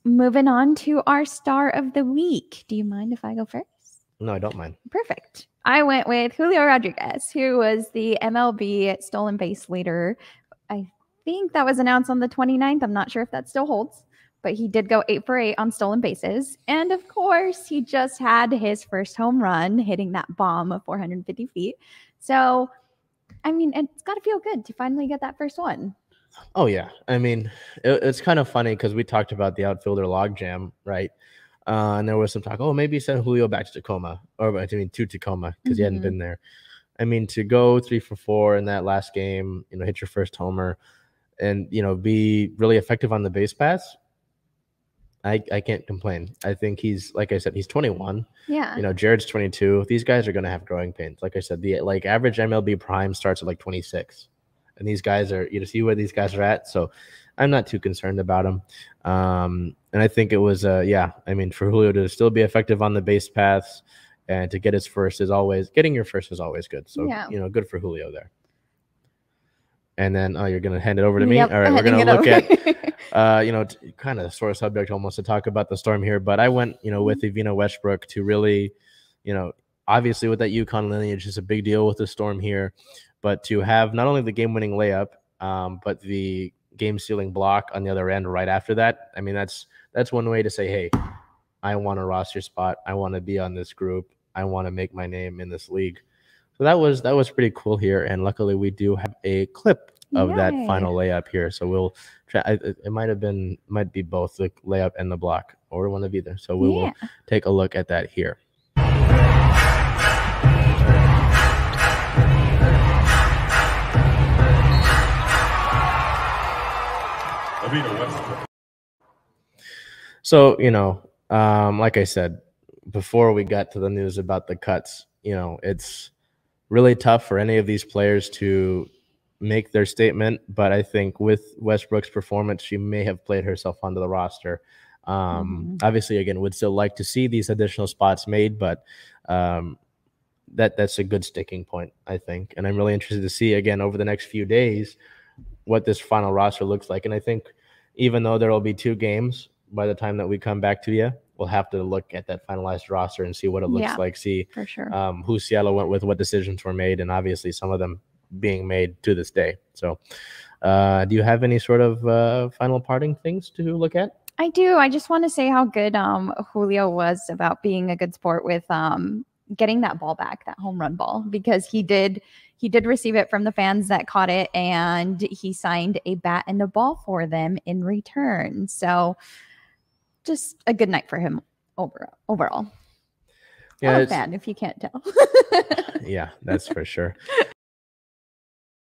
Moving on to our star of the week. Do you mind if I go first? No, I don't mind. Perfect. I went with Julio Rodriguez, who was the MLB stolen base leader. I think that was announced on the 29th. I'm not sure if that still holds, but he did go 8 for 8 on stolen bases. And of course, he just had his first home run, hitting that bomb of 450 feet. So, I mean, it's got to feel good to finally get that first one. Oh, yeah. I mean, it's kind of funny because we talked about the outfielder logjam, right? And there was some talk, oh, maybe send Julio back to Tacoma, to Tacoma because he hadn't been there. I mean, to go 3 for 4 in that last game, hit your first homer and, be really effective on the base paths, I can't complain. I think he's, like I said, he's 21. Yeah. Jared's 22. These guys are going to have growing pains. Like I said, the average MLB prime starts at 26. And these guys are, see where these guys are at. So I'm not too concerned about them. And I think it was, for Julio to still be effective on the base paths and to get his first getting your first is always good. So, good for Julio there. And then, you're going to hand it over to me. Yep, all right, we're going to look at, kind of sore subject almost to talk about the Storm here. But I went, with Evina Westbrook to really, obviously with that UConn lineage is a big deal with the Storm here. But to have not only the game-winning layup, but the game-sealing block on the other end right after that, I mean, that's one way to say, hey, I want a roster spot. I want to be on this group. I want to make my name in this league. So that was pretty cool here, and luckily we do have a clip of that final layup here. So we'll try. It might be both the layup and the block, or one of either. So we will take a look at that here. So, like I said, before we got to the news about the cuts, it's really tough for any of these players to make their statement. But I think with Westbrook's performance, she may have played herself onto the roster. Obviously, again, would still like to see these additional spots made, but that's a good sticking point, I think. And I'm really interested to see, again, over the next few days, what this final roster looks like. And I think even though there will be 2 games by the time that we come back to you, we'll have to look at that finalized roster and see what it looks like, see for sure. Who Seattle went with, what decisions were made, and obviously some of them being made to this day. So do you have any sort of final parting things to look at? I do. I just want to say how good Julio was about being a good sport with getting that ball back, that home run ball, because he did receive it from the fans that caught it, and he signed a bat and a ball for them in return. So just a good night for him overall. Yeah, I'm a fan, if you can't tell. Yeah, that's for sure.